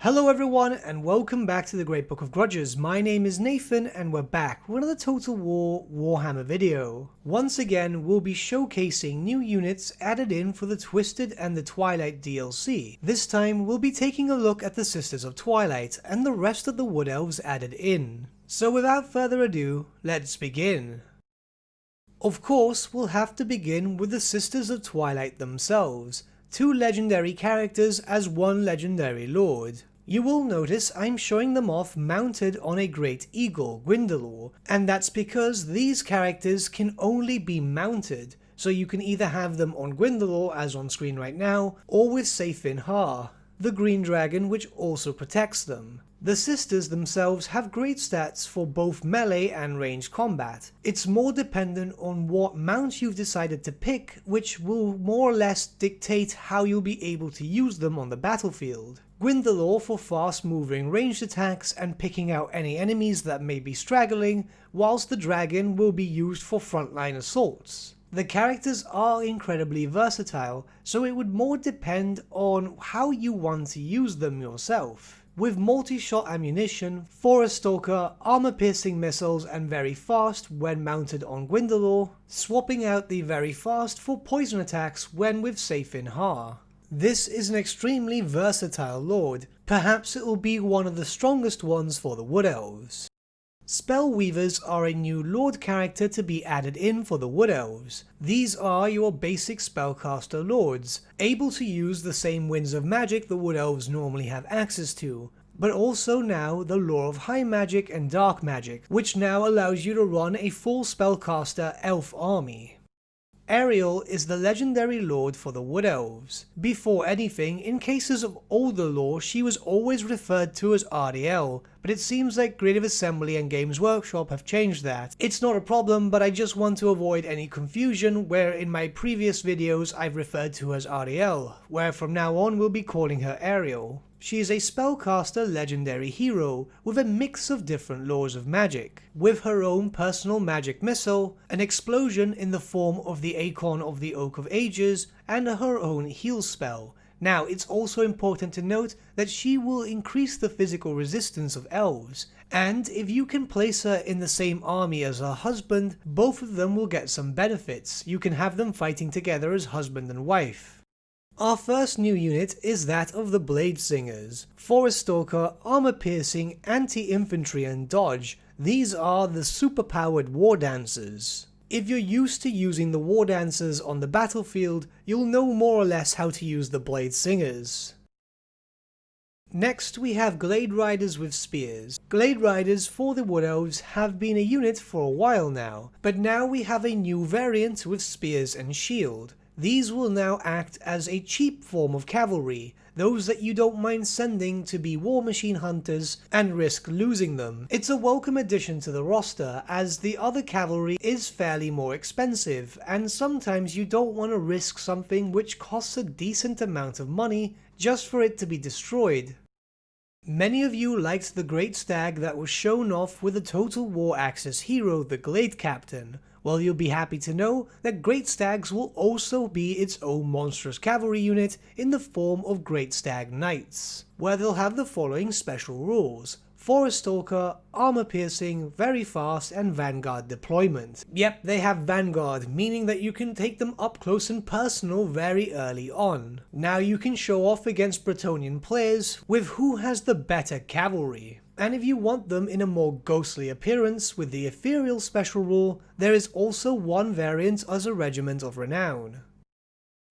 Hello everyone and welcome back to the Great Book of Grudges. My name is Nathan and we're back with another Total War Warhammer video. Once again we'll be showcasing new units added in for the Twisted and the Twilight DLC. This time we'll be taking a look at the Sisters of Twilight and the rest of the Wood Elves added in. So without further ado, let's begin. Of course we'll have to begin with the Sisters of Twilight themselves. Two legendary characters as one legendary lord. You will notice I'm showing them off mounted on a great eagle, Gwyndalor, and that's because these characters can only be mounted, so you can either have them on Gwyndalor as on screen right now, or with Seyfin Har, the green dragon which also protects them. The sisters themselves have great stats for both melee and ranged combat. It's more dependent on what mount you've decided to pick, which will more or less dictate how you'll be able to use them on the battlefield. Gwyndalor for fast moving ranged attacks and picking out any enemies that may be straggling, whilst the dragon will be used for frontline assaults. The characters are incredibly versatile, so it would more depend on how you want to use them yourself. With multi-shot ammunition, Forest Stalker, armor-piercing missiles and very fast when mounted on Gwyndalor, swapping out the very fast for poison attacks when with Seyfin Har. This is an extremely versatile lord, perhaps it will be one of the strongest ones for the Wood Elves. Spellweavers are a new lord character to be added in for the Wood Elves. These are your basic spellcaster lords, able to use the same winds of magic the Wood Elves normally have access to, but also now the lore of high magic and dark magic, which now allows you to run a full spellcaster elf army. Ariel is the legendary lord for the Wood Elves. Before anything, in cases of older lore she was always referred to as Ariel, but it seems like Creative Assembly and Games Workshop have changed that. It's not a problem, but I just want to avoid any confusion where in my previous videos I've referred to her as Ariel, where from now on we'll be calling her Ariel. She is a spellcaster legendary hero with a mix of different lores of magic, with her own personal magic missile, an explosion in the form of the Acorn of the Oak of Ages, and her own heal spell. Now it's also important to note that she will increase the physical resistance of elves, and if you can place her in the same army as her husband, both of them will get some benefits. You can have them fighting together as husband and wife. Our first new unit is that of the Blade Singers. Forest Stalker, armor piercing, anti-infantry and dodge. These are the superpowered war dancers. If you're used to using the war dancers on the battlefield, you'll know more or less how to use the Blade Singers. Next we have Glade Riders with spears. Glade Riders for the Wood Elves have been a unit for a while now, but now we have a new variant with spears and shield. These will now act as a cheap form of cavalry, those that you don't mind sending to be war machine hunters and risk losing them. It's a welcome addition to the roster, as the other cavalry is fairly more expensive, and sometimes you don't want to risk something which costs a decent amount of money just for it to be destroyed. Many of you liked the great stag that was shown off with the Total War Axis hero, the Glade Captain. Well, you'll be happy to know that Great Stags will also be its own monstrous cavalry unit in the form of Great Stag Knights, where they'll have the following special rules: Forest Stalker, armor piercing, very fast, and Vanguard deployment. Yep, they have Vanguard, meaning that you can take them up close and personal very early on. Now you can show off against Bretonnian players with who has the better cavalry. And if you want them in a more ghostly appearance with the Ethereal special rule, there is also one variant as a Regiment of Renown.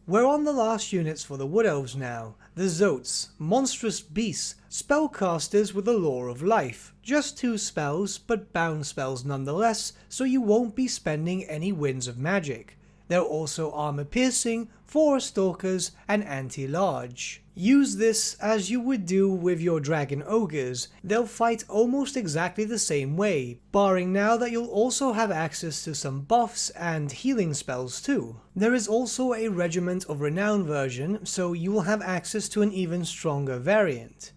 We're on the last units for the Wood Elves now, the Zoats, monstrous beasts, spellcasters with a lore of life. Just 2 spells, but bound spells nonetheless, so you won't be spending any winds of magic. They're also armor piercing, forest stalkers, and anti-large. Use this as you would do with your dragon ogres. They'll fight almost exactly the same way, barring now that you'll also have access to some buffs and healing spells too. There is also a Regiment of Renown version, so you will have access to an even stronger variant.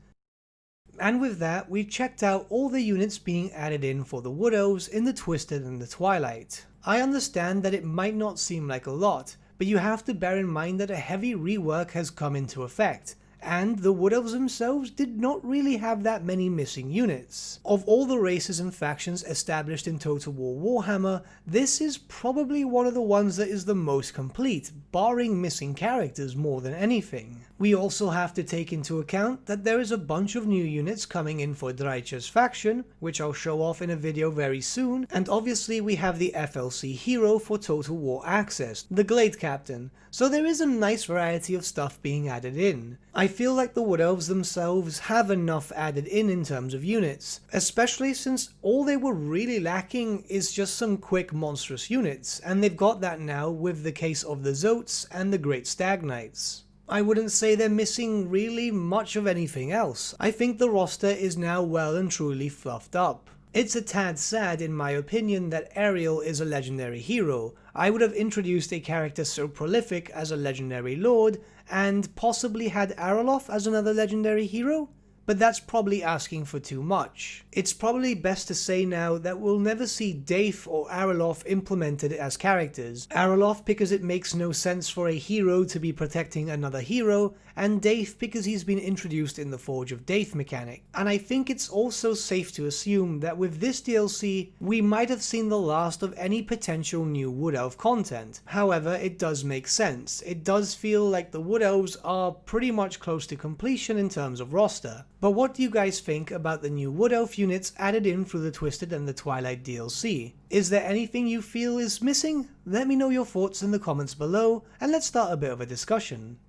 And with that, we've checked out all the units being added in for the Wood Elves in the Twisted and the Twilight. I understand that it might not seem like a lot, but you have to bear in mind that a heavy rework has come into effect, and the Wood Elves themselves did not really have that many missing units. Of all the races and factions established in Total War Warhammer, this is probably one of the ones that is the most complete, barring missing characters more than anything. We also have to take into account that there is a bunch of new units coming in for Bertsche's faction, which I'll show off in a video very soon, and obviously we have the FLC hero for Total War Access, the Glade Captain, so there is a nice variety of stuff being added in. I feel like the Wood Elves themselves have enough added in terms of units, especially since all they were really lacking is just some quick monstrous units, and they've got that now with the case of the Zoats and the Great Stag Knights. I wouldn't say they're missing really much of anything else. I think the roster is now well and truly fluffed up. It's a tad sad in my opinion that Ariel is a legendary hero. I would have introduced a character so prolific as a legendary lord, and possibly had Ariel as another legendary hero? But that's probably asking for too much. It's probably best to say now that we'll never see Dave or Ariel implemented as characters. Ariel because it makes no sense for a hero to be protecting another hero, and Dave because he's been introduced in the Forge of Dave mechanic. And I think it's also safe to assume that with this DLC, we might have seen the last of any potential new Wood Elf content. However, it does make sense. It does feel like the Wood Elves are pretty much close to completion in terms of roster. But what do you guys think about the new Wood Elf units added in through the Twisted and the Twilight DLC? Is there anything you feel is missing? Let me know your thoughts in the comments below, and let's start a bit of a discussion.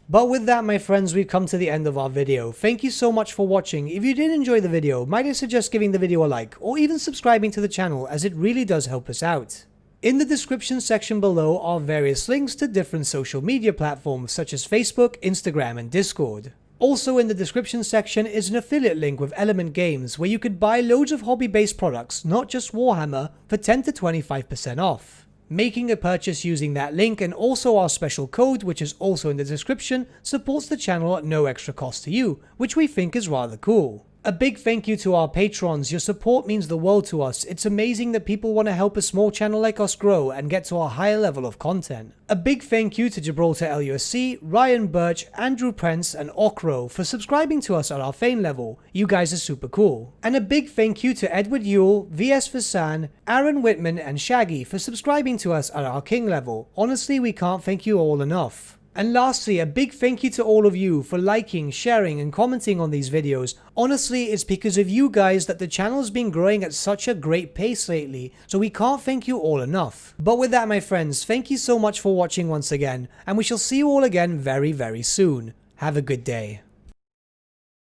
But with that, my friends, we've come to the end of our video. Thank you so much for watching. If you did enjoy the video, might I suggest giving the video a like, or even subscribing to the channel, as it really does help us out. In the description section below are various links to different social media platforms such as Facebook, Instagram, and Discord. Also in the description section is an affiliate link with Element Games where you could buy loads of hobby-based products, not just Warhammer, for 10 to 25% off. Making a purchase using that link and also our special code, which is also in the description, supports the channel at no extra cost to you, which we think is rather cool. A big thank you to our patrons. Your support means the world to us. It's amazing that people want to help a small channel like us grow and get to a higher level of content. A big thank you to Gibraltar LUSC, Ryan Bertsche, Andrew Prince, and Okro for subscribing to us at our Fane level. You guys are super cool. And a big thank you to Edward Yule, VS Vasan, Aaron Whitman, and Shaggy for subscribing to us at our King level. Honestly, we can't thank you all enough. And lastly, a big thank you to all of you for liking, sharing, and commenting on these videos. Honestly, it's because of you guys that the channel's been growing at such a great pace lately, so we can't thank you all enough. But with that, my friends, thank you so much for watching once again, and we shall see you all again very, very soon. Have a good day.